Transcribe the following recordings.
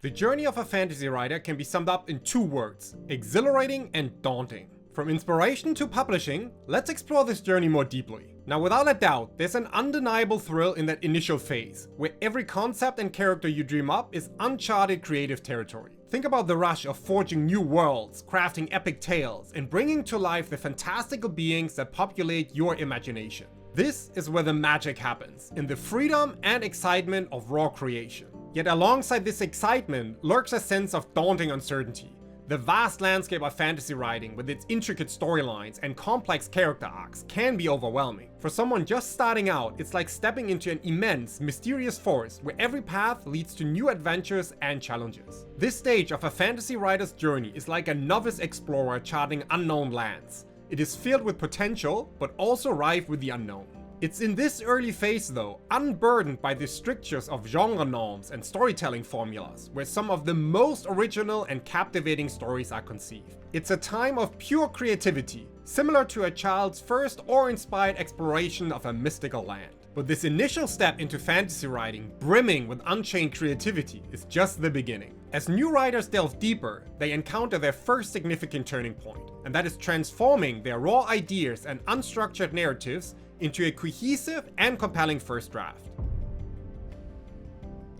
The journey of a fantasy writer can be summed up in two words: exhilarating and daunting. From inspiration to publishing, let's explore this journey more deeply. Now, without a doubt, there's an undeniable thrill in that initial phase, where every concept and character you dream up is uncharted creative territory. Think about the rush of forging new worlds, crafting epic tales, and bringing to life the fantastical beings that populate your imagination. This is where the magic happens, in the freedom and excitement of raw creation. Yet alongside this excitement lurks a sense of daunting uncertainty. The vast landscape of fantasy writing, with its intricate storylines and complex character arcs, can be overwhelming. For someone just starting out, it's like stepping into an immense, mysterious forest where every path leads to new adventures and challenges. This stage of a fantasy writer's journey is like a novice explorer charting unknown lands. It is filled with potential, but also rife with the unknown. It's in this early phase though, unburdened by the strictures of genre norms and storytelling formulas, where some of the most original and captivating stories are conceived. It's a time of pure creativity, similar to a child's first awe-inspired exploration of a mystical land. But this initial step into fantasy writing, brimming with unchained creativity, is just the beginning. As new writers delve deeper, they encounter their first significant turning point, and that is transforming their raw ideas and unstructured narratives into a cohesive and compelling first draft.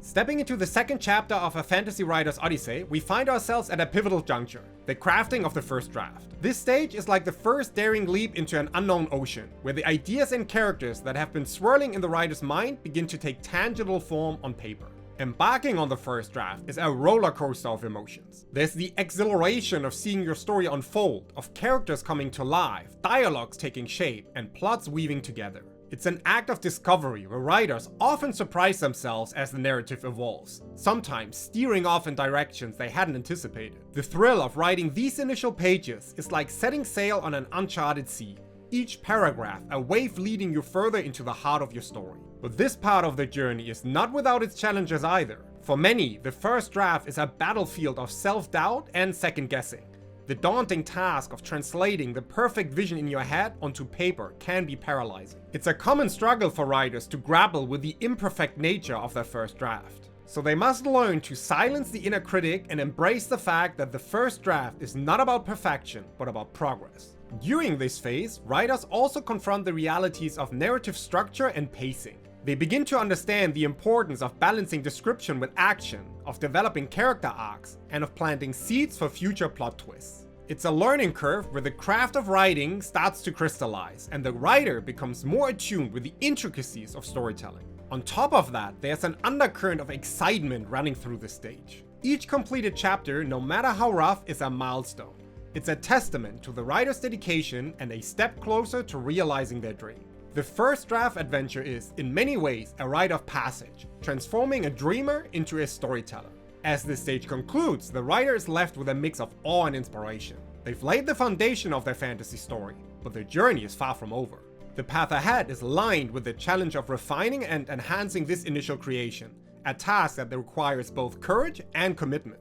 Stepping into the second chapter of a fantasy writer's odyssey, we find ourselves at a pivotal juncture: the crafting of the first draft. This stage is like the first daring leap into an unknown ocean, where the ideas and characters that have been swirling in the writer's mind begin to take tangible form on paper. Embarking on the first draft is a roller coaster of emotions. There's the exhilaration of seeing your story unfold, of characters coming to life, dialogues taking shape, and plots weaving together. It's an act of discovery where writers often surprise themselves as the narrative evolves, sometimes steering off in directions they hadn't anticipated. The thrill of writing these initial pages is like setting sail on an uncharted sea, each paragraph a wave leading you further into the heart of your story. But this part of the journey is not without its challenges either. For many, the first draft is a battlefield of self-doubt and second-guessing. The daunting task of translating the perfect vision in your head onto paper can be paralyzing. It's a common struggle for writers to grapple with the imperfect nature of their first draft. So they must learn to silence the inner critic and embrace the fact that the first draft is not about perfection, but about progress. During this phase, writers also confront the realities of narrative structure and pacing. They begin to understand the importance of balancing description with action, of developing character arcs, and of planting seeds for future plot twists. It's a learning curve where the craft of writing starts to crystallize, and the writer becomes more attuned with the intricacies of storytelling. On top of that, there's an undercurrent of excitement running through the stage. Each completed chapter, no matter how rough, is a milestone. It's a testament to the writer's dedication and a step closer to realizing their dream. The first draft adventure is, in many ways, a rite of passage, transforming a dreamer into a storyteller. As this stage concludes, the writer is left with a mix of awe and inspiration. They've laid the foundation of their fantasy story, but their journey is far from over. The path ahead is lined with the challenge of refining and enhancing this initial creation, a task that requires both courage and commitment.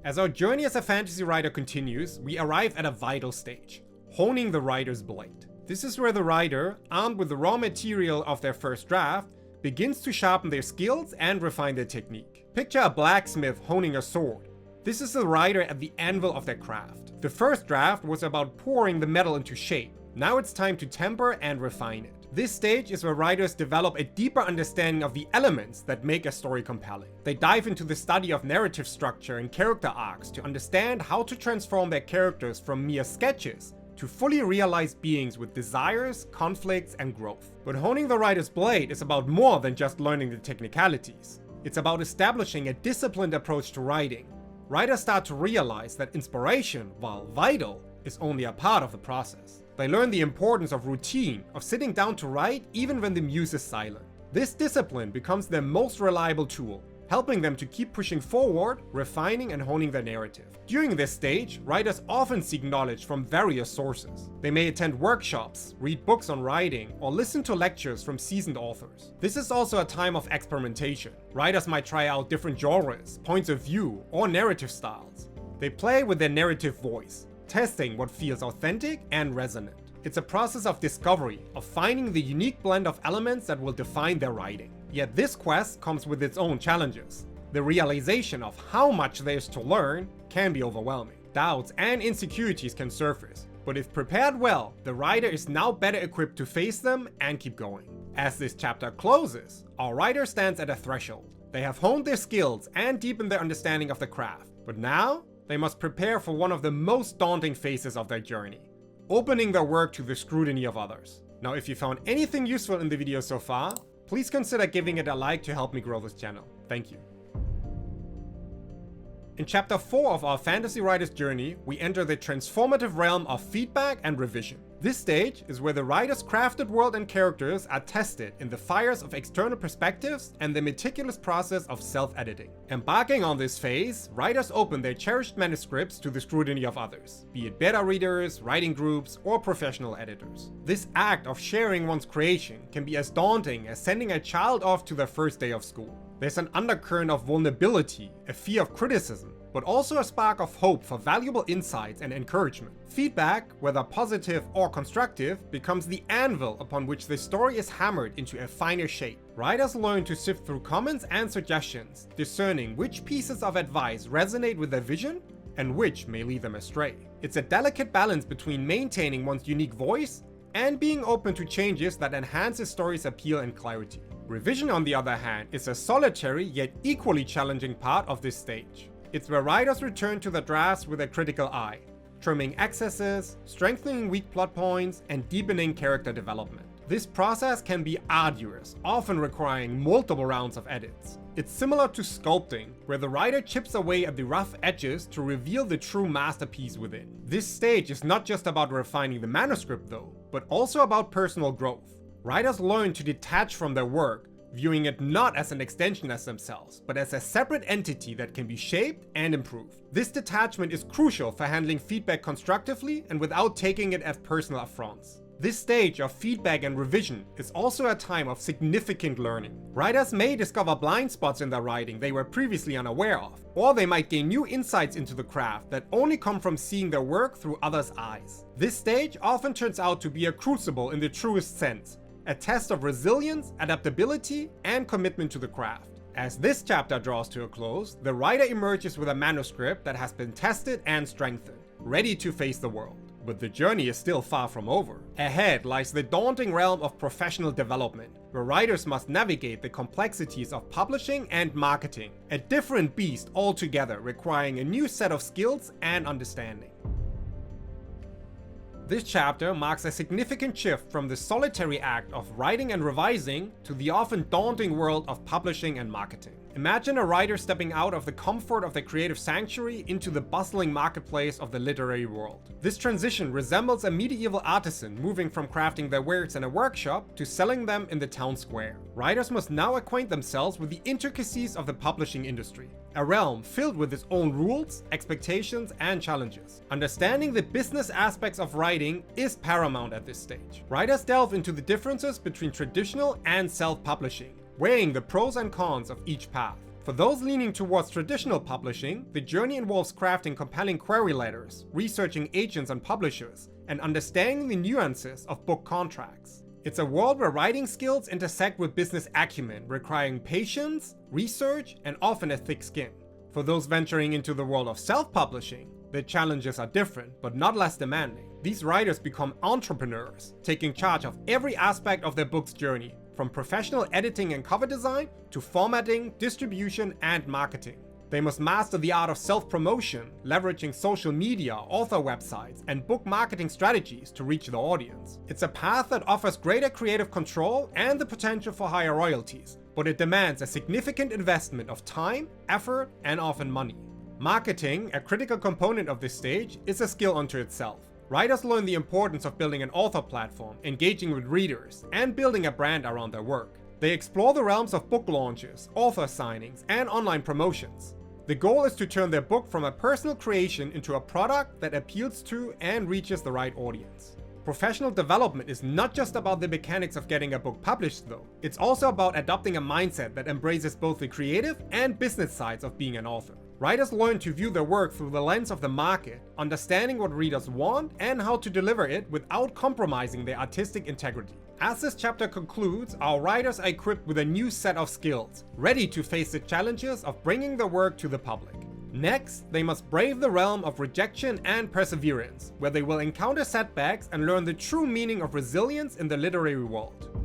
As our journey as a fantasy writer continues, we arrive at a vital stage: honing the writer's blade. This is where the writer, armed with the raw material of their first draft, begins to sharpen their skills and refine their technique. Picture a blacksmith honing a sword. This is the writer at the anvil of their craft. The first draft was about pouring the metal into shape. Now it's time to temper and refine it. This stage is where writers develop a deeper understanding of the elements that make a story compelling. They dive into the study of narrative structure and character arcs to understand how to transform their characters from mere sketches to fully realized beings with desires, conflicts, and growth. But honing the writer's blade is about more than just learning the technicalities. It's about establishing a disciplined approach to writing. Writers start to realize that inspiration, while vital, is only a part of the process. They learn the importance of routine, of sitting down to write even when the muse is silent. This discipline becomes their most reliable tool, helping them to keep pushing forward, refining and honing their narrative. During this stage, writers often seek knowledge from various sources. They may attend workshops, read books on writing, or listen to lectures from seasoned authors. This is also a time of experimentation. Writers might try out different genres, points of view, or narrative styles. They play with their narrative voice, testing what feels authentic and resonant. It's a process of discovery, of finding the unique blend of elements that will define their writing. Yet this quest comes with its own challenges. The realization of how much there is to learn can be overwhelming. Doubts and insecurities can surface, but if prepared well, the writer is now better equipped to face them and keep going. As this chapter closes, our writer stands at a threshold. They have honed their skills and deepened their understanding of the craft, but now they must prepare for one of the most daunting phases of their journey, opening their work to the scrutiny of others. Now, if you found anything useful in the video so far, please consider giving it a like to help me grow this channel. Thank you. In chapter 4 of our fantasy writer's journey, we enter the transformative realm of feedback and revision. This stage is where the writer's crafted world and characters are tested in the fires of external perspectives and the meticulous process of self-editing. Embarking on this phase, writers open their cherished manuscripts to the scrutiny of others, be it beta readers, writing groups, or professional editors. This act of sharing one's creation can be as daunting as sending a child off to their first day of school. There's an undercurrent of vulnerability, a fear of criticism, but also a spark of hope for valuable insights and encouragement. Feedback, whether positive or constructive, becomes the anvil upon which the story is hammered into a finer shape. Writers learn to sift through comments and suggestions, discerning which pieces of advice resonate with their vision and which may lead them astray. It's a delicate balance between maintaining one's unique voice and being open to changes that enhance a story's appeal and clarity. Revision, on the other hand, is a solitary yet equally challenging part of this stage. It's where writers return to the drafts with a critical eye, trimming excesses, strengthening weak plot points, and deepening character development. This process can be arduous, often requiring multiple rounds of edits. It's similar to sculpting, where the writer chips away at the rough edges to reveal the true masterpiece within. This stage is not just about refining the manuscript though, but also about personal growth. Writers learn to detach from their work, viewing it not as an extension as themselves, but as a separate entity that can be shaped and improved. This detachment is crucial for handling feedback constructively and without taking it as personal affronts. This stage of feedback and revision is also a time of significant learning. Writers may discover blind spots in their writing they were previously unaware of, or they might gain new insights into the craft that only come from seeing their work through others' eyes. This stage often turns out to be a crucible in the truest sense, a test of resilience, adaptability, and commitment to the craft. As this chapter draws to a close, the writer emerges with a manuscript that has been tested and strengthened, ready to face the world. But the journey is still far from over. Ahead lies the daunting realm of professional development, where writers must navigate the complexities of publishing and marketing, a different beast altogether requiring a new set of skills and understanding. This chapter marks a significant shift from the solitary act of writing and revising to the often daunting world of publishing and marketing. Imagine a writer stepping out of the comfort of the creative sanctuary into the bustling marketplace of the literary world. This transition resembles a medieval artisan moving from crafting their wares in a workshop to selling them in the town square. Writers must now acquaint themselves with the intricacies of the publishing industry, a realm filled with its own rules, expectations, and challenges. Understanding the business aspects of writing is paramount at this stage. Writers delve into the differences between traditional and self-publishing, weighing the pros and cons of each path. For those leaning towards traditional publishing, the journey involves crafting compelling query letters, researching agents and publishers, and understanding the nuances of book contracts. It's a world where writing skills intersect with business acumen, requiring patience, research, and often a thick skin. For those venturing into the world of self-publishing, the challenges are different, but not less demanding. These writers become entrepreneurs, taking charge of every aspect of their book's journey, from professional editing and cover design to formatting, distribution, and marketing. They must master the art of self-promotion, leveraging social media, author websites, and book marketing strategies to reach the audience. It's a path that offers greater creative control and the potential for higher royalties, but it demands a significant investment of time, effort, and often money. Marketing, a critical component of this stage, is a skill unto itself. Writers learn the importance of building an author platform, engaging with readers, and building a brand around their work. They explore the realms of book launches, author signings, and online promotions. The goal is to turn their book from a personal creation into a product that appeals to and reaches the right audience. Professional development is not just about the mechanics of getting a book published though. It's also about adopting a mindset that embraces both the creative and business sides of being an author. Writers learn to view their work through the lens of the market, understanding what readers want and how to deliver it without compromising their artistic integrity. As this chapter concludes, our writers are equipped with a new set of skills, ready to face the challenges of bringing their work to the public. Next, they must brave the realm of rejection and perseverance, where they will encounter setbacks and learn the true meaning of resilience in the literary world.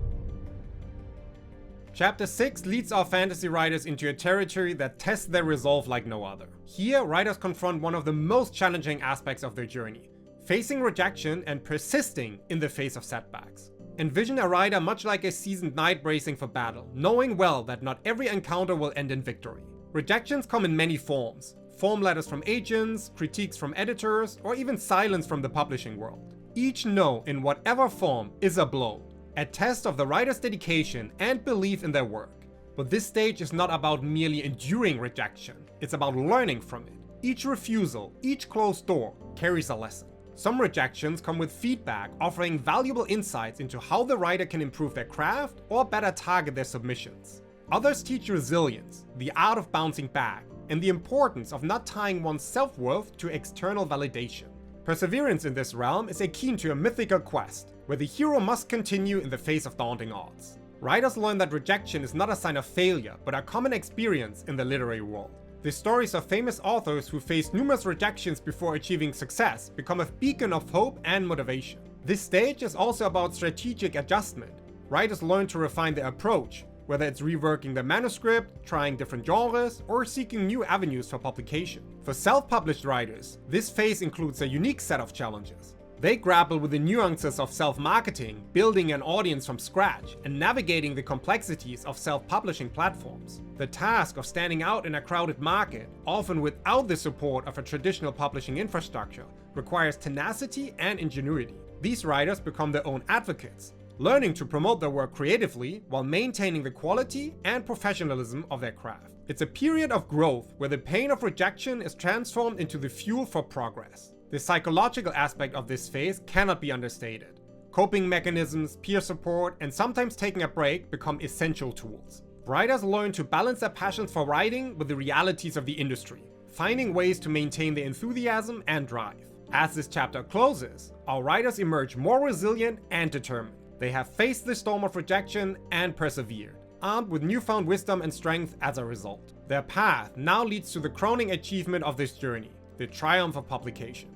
Chapter 6 leads our fantasy writers into a territory that tests their resolve like no other. Here, writers confront one of the most challenging aspects of their journey, facing rejection and persisting in the face of setbacks. Envision a rider much like a seasoned knight bracing for battle, knowing well that not every encounter will end in victory. Rejections come in many forms: form letters from agents, critiques from editors, or even silence from the publishing world. Each no, in whatever form, is a blow, a test of the writer's dedication and belief in their work. But this stage is not about merely enduring rejection, it's about learning from it. Each refusal, each closed door, carries a lesson. Some rejections come with feedback, offering valuable insights into how the writer can improve their craft or better target their submissions. Others teach resilience, the art of bouncing back, and the importance of not tying one's self-worth to external validation. Perseverance in this realm is akin to a mythical quest, where the hero must continue in the face of daunting odds. Writers learn that rejection is not a sign of failure, but a common experience in the literary world. The stories of famous authors who faced numerous rejections before achieving success become a beacon of hope and motivation. This stage is also about strategic adjustment. Writers learn to refine their approach, whether it's reworking the manuscript, trying different genres, or seeking new avenues for publication. For self-published writers, this phase includes a unique set of challenges. They grapple with the nuances of self-marketing, building an audience from scratch, and navigating the complexities of self-publishing platforms. The task of standing out in a crowded market, often without the support of a traditional publishing infrastructure, requires tenacity and ingenuity. These writers become their own advocates, learning to promote their work creatively while maintaining the quality and professionalism of their craft. It's a period of growth where the pain of rejection is transformed into the fuel for progress. The psychological aspect of this phase cannot be understated. Coping mechanisms, peer support, and sometimes taking a break become essential tools. Writers learn to balance their passions for writing with the realities of the industry, finding ways to maintain their enthusiasm and drive. As this chapter closes, our writers emerge more resilient and determined. They have faced the storm of rejection and persevered, armed with newfound wisdom and strength as a result. Their path now leads to the crowning achievement of this journey, the triumph of publication.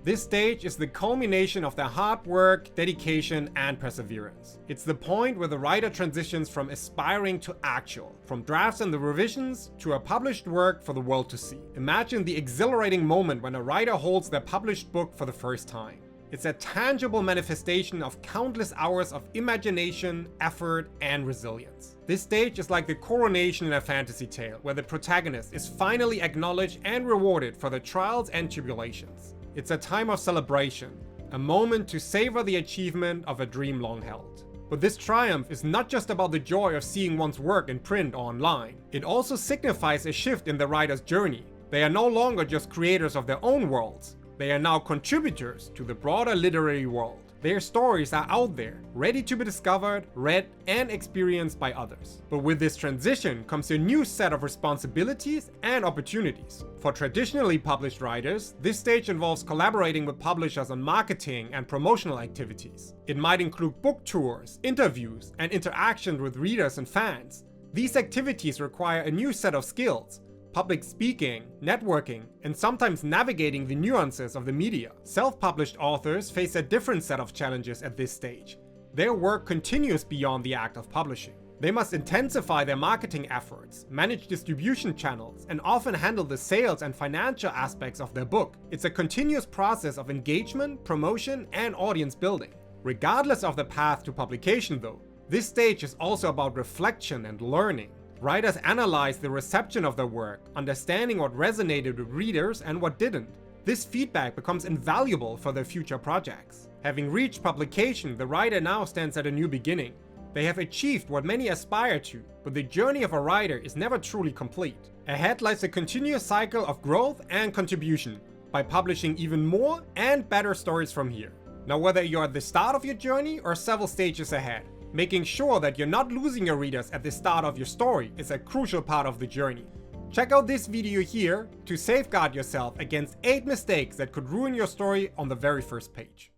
This stage is the culmination of their hard work, dedication, and perseverance. It's the point where the writer transitions from aspiring to actual, from drafts and the revisions to a published work for the world to see. Imagine the exhilarating moment when a writer holds their published book for the first time. It's a tangible manifestation of countless hours of imagination, effort, and resilience. This stage is like the coronation in a fantasy tale, where the protagonist is finally acknowledged and rewarded for their trials and tribulations. It's a time of celebration, a moment to savor the achievement of a dream long held. But this triumph is not just about the joy of seeing one's work in print or online. It also signifies a shift in the writer's journey. They are no longer just creators of their own worlds. They are now contributors to the broader literary world. Their stories are out there, ready to be discovered, read, and experienced by others. But with this transition comes a new set of responsibilities and opportunities. For traditionally published writers, this stage involves collaborating with publishers on marketing and promotional activities. It might include book tours, interviews, and interaction with readers and fans. These activities require a new set of skills: public speaking, networking, and sometimes navigating the nuances of the media. Self-published authors face a different set of challenges at this stage. Their work continues beyond the act of publishing. They must intensify their marketing efforts, manage distribution channels, and often handle the sales and financial aspects of their book. It's a continuous process of engagement, promotion, and audience building. Regardless of the path to publication though, this stage is also about reflection and learning. Writers analyze the reception of their work, understanding what resonated with readers and what didn't. This feedback becomes invaluable for their future projects. Having reached publication, the writer now stands at a new beginning. They have achieved what many aspire to, but the journey of a writer is never truly complete. Ahead lies a continuous cycle of growth and contribution, by publishing even more and better stories from here. Now, whether you're at the start of your journey or several stages ahead, making sure that you're not losing your readers at the start of your story is a crucial part of the journey. Check out this video here to safeguard yourself against 8 mistakes that could ruin your story on the very first page.